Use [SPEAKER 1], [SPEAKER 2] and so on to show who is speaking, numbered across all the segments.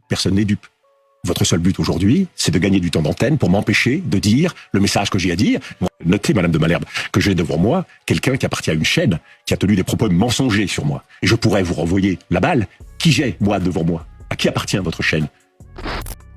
[SPEAKER 1] personne n'est dupe. Votre seul but aujourd'hui, c'est de gagner du temps d'antenne pour m'empêcher de dire le message que j'ai à dire. Notez, Madame de Malherbe, que j'ai devant moi quelqu'un qui appartient à une chaîne qui a tenu des propos mensongers sur moi. Et je pourrais vous renvoyer la balle. Qui j'ai, moi, devant moi? À qui appartient votre chaîne?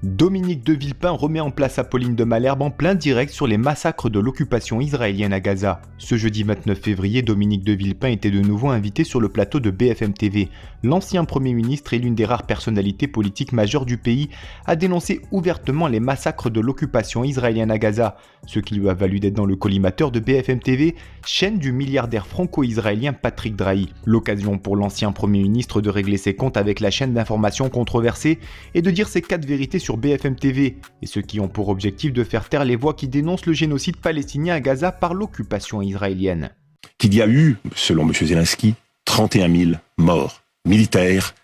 [SPEAKER 2] Dominique de Villepin remet en place Apolline de Malherbe en plein direct sur les massacres de l'occupation israélienne à Gaza. Ce jeudi 29 février, Dominique de Villepin était de nouveau invité sur le plateau de BFM TV. L'ancien Premier ministre et l'une des rares personnalités politiques majeures du pays a dénoncé ouvertement les massacres de l'occupation israélienne à Gaza, ce qui lui a valu d'être dans le collimateur de BFM TV, chaîne du milliardaire franco-israélien Patrick Drahi. L'occasion pour l'ancien Premier ministre de régler ses comptes avec la chaîne d'information controversée et de dire ses 4 vérités sur BFM TV, et ceux qui ont pour objectif de faire taire les voix qui dénoncent le génocide palestinien à Gaza par l'occupation israélienne.
[SPEAKER 1] Qu'il y a eu, selon M. Zelensky, 31 000 morts militaires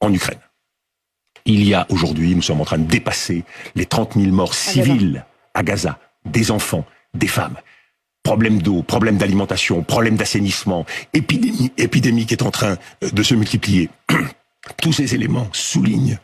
[SPEAKER 1] en Ukraine. Il y a aujourd'hui, nous sommes en train de dépasser les 30 000 morts civils à Gaza, des enfants, des femmes. Problème d'eau, problème d'alimentation, problème d'assainissement, épidémie qui est en train de se multiplier. Tous ces éléments soulignent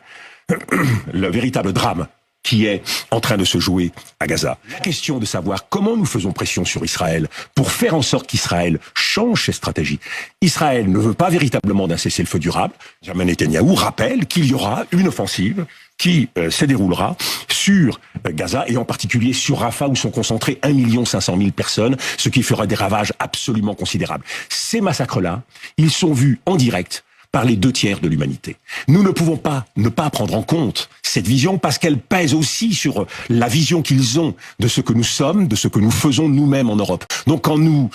[SPEAKER 1] le véritable drame qui est en train de se jouer à Gaza. La question de savoir comment nous faisons pression sur Israël pour faire en sorte qu'Israël change ses stratégies. Israël ne veut pas véritablement d'un cessez-le-feu durable. Benjamin Netanyahou rappelle qu'il y aura une offensive qui se déroulera sur Gaza et en particulier sur Rafah où sont concentrées 1 500 000 personnes, ce qui fera des ravages absolument considérables. Ces massacres-là, ils sont vus en direct par les 2/3 de l'humanité. Nous ne pouvons pas ne pas prendre en compte cette vision parce qu'elle pèse aussi sur la vision qu'ils ont de ce que nous sommes, de ce que nous faisons nous-mêmes en Europe. Donc quand nous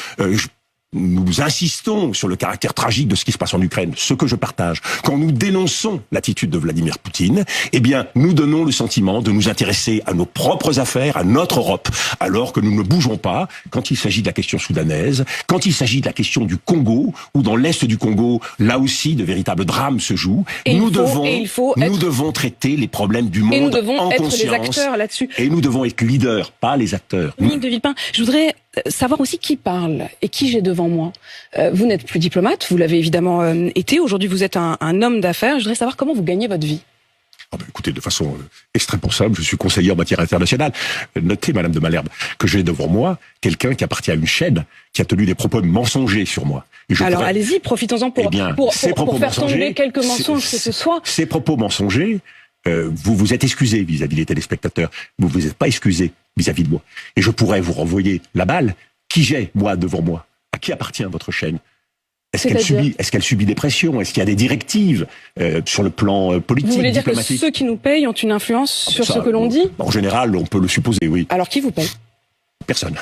[SPEAKER 1] insistons sur le caractère tragique de ce qui se passe en Ukraine, ce que je partage, quand nous dénonçons l'attitude de Vladimir Poutine, eh bien, nous donnons le sentiment de nous intéresser à nos propres affaires, à notre Europe, alors que nous ne bougeons pas quand il s'agit de la question soudanaise, quand il s'agit de la question du Congo, ou dans l'Est du Congo, là aussi, de véritables drames se jouent. Nous devons traiter les problèmes du monde en conscience. Et nous devons être les acteurs là-dessus. Et nous devons être leaders, pas les acteurs.
[SPEAKER 3] Dominique de Villepin, je voudrais savoir aussi qui parle et qui j'ai devant moi. Vous n'êtes plus diplomate, vous l'avez évidemment été. Aujourd'hui, vous êtes un homme d'affaires. Je voudrais savoir comment vous gagnez votre vie.
[SPEAKER 1] Écoutez, de façon extrêmement simple, je suis conseiller en matière internationale. Notez, Madame de Malherbe, que j'ai devant moi quelqu'un qui appartient à une chaîne qui a tenu des propos mensongers sur moi.
[SPEAKER 3] Alors allez-y, profitons-en pour faire tomber quelques mensonges que ce soit.
[SPEAKER 1] Ces propos mensongers, vous vous êtes excusé vis-à-vis des téléspectateurs, vous vous êtes pas excusé vis-à-vis de moi. Et je pourrais vous renvoyer la balle. Qui j'ai, moi, devant moi? À qui appartient votre chaîne? Est-ce qu'elle subit des pressions? Est-ce qu'il y a des directives sur le plan politique,
[SPEAKER 3] Vous voulez dire
[SPEAKER 1] diplomatique?
[SPEAKER 3] Que ceux qui nous payent ont une influence sur ce que l'on dit?
[SPEAKER 1] En général, on peut le supposer, oui.
[SPEAKER 3] Alors qui vous paye?
[SPEAKER 1] Personne.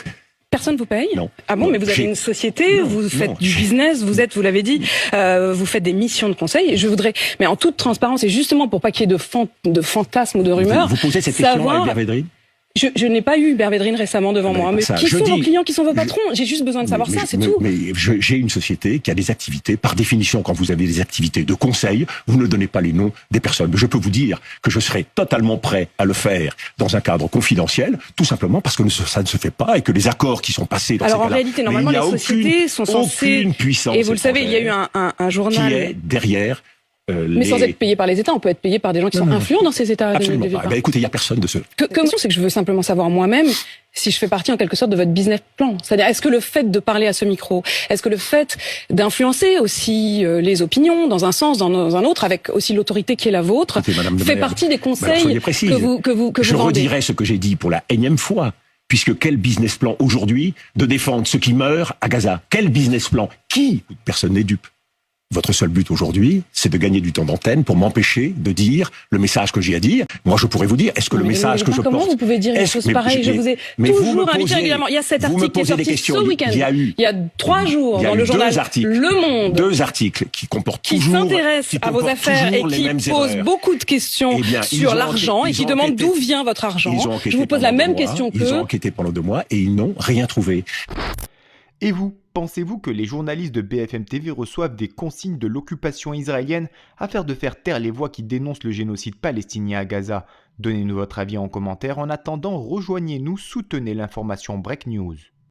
[SPEAKER 3] Personne vous paye?
[SPEAKER 1] Non.
[SPEAKER 3] Ah bon, mais vous avez une société, vous faites du business, vous l'avez dit, vous faites des missions de conseil. Et je voudrais, mais en toute transparence, et justement pour pas qu'il y ait de fantasmes ou de rumeurs,
[SPEAKER 1] vous posez cette question à Hubert Védrine?
[SPEAKER 3] Je n'ai pas eu Hubert Védrine récemment devant moi. Mais qui sont vos clients, qui sont vos patrons? J'ai juste besoin de savoir ça, c'est tout.
[SPEAKER 1] Mais j'ai une société qui a des activités. Par définition, quand vous avez des activités de conseil, vous ne donnez pas les noms des personnes. Mais je peux vous dire que je serai totalement prêt à le faire dans un cadre confidentiel, tout simplement parce que ça ne se fait pas et que les accords qui sont passés dans ces cas-là...
[SPEAKER 3] Alors en réalité, normalement, les sociétés sont censées...
[SPEAKER 1] Aucune puissance.
[SPEAKER 3] Et vous le savez, il y a eu un journal...
[SPEAKER 1] Qui est derrière...
[SPEAKER 3] Mais sans être payé par les États, on peut être payé par des gens qui sont influents dans ces États.
[SPEAKER 1] Absolument pas. Écoutez, il n'y a personne de ce...
[SPEAKER 3] Comme c'est que je veux simplement savoir moi-même si je fais partie en quelque sorte de votre business plan. C'est-à-dire, est-ce que le fait de parler à ce micro, est-ce que le fait d'influencer aussi les opinions dans un sens, dans un autre, avec aussi l'autorité qui est la vôtre, fait partie des conseils que vous
[SPEAKER 1] Je
[SPEAKER 3] rendez?
[SPEAKER 1] redirai ce que j'ai dit pour la énième fois. Puisque quel business plan aujourd'hui de défendre ceux qui meurent à Gaza? Quel business plan? Qui? Personne n'est dupe. Votre seul but aujourd'hui, c'est de gagner du temps d'antenne pour m'empêcher de dire le message que j'ai à dire. Moi, je pourrais vous dire, est-ce que le message que je porte...
[SPEAKER 3] Comment vous pouvez dire une chose pareille? Je vous ai toujours invité régulièrement. Il y a cet article qui est sorti ce week-end. Il y a 3 jours dans le journal Le Monde.
[SPEAKER 1] 2 articles qui comportent toujours...
[SPEAKER 3] Qui s'intéressent à vos affaires et qui posent beaucoup de questions sur l'argent et qui demandent d'où vient votre argent. Je vous pose la même question qu'eux.
[SPEAKER 1] Ils ont enquêté pendant 2 mois et ils n'ont rien trouvé.
[SPEAKER 2] Et vous, pensez-vous que les journalistes de BFM TV reçoivent des consignes de l'occupation israélienne afin de faire taire les voix qui dénoncent le génocide palestinien à Gaza? Donnez-nous votre avis en commentaire. En attendant, rejoignez-nous, soutenez l'information Break News.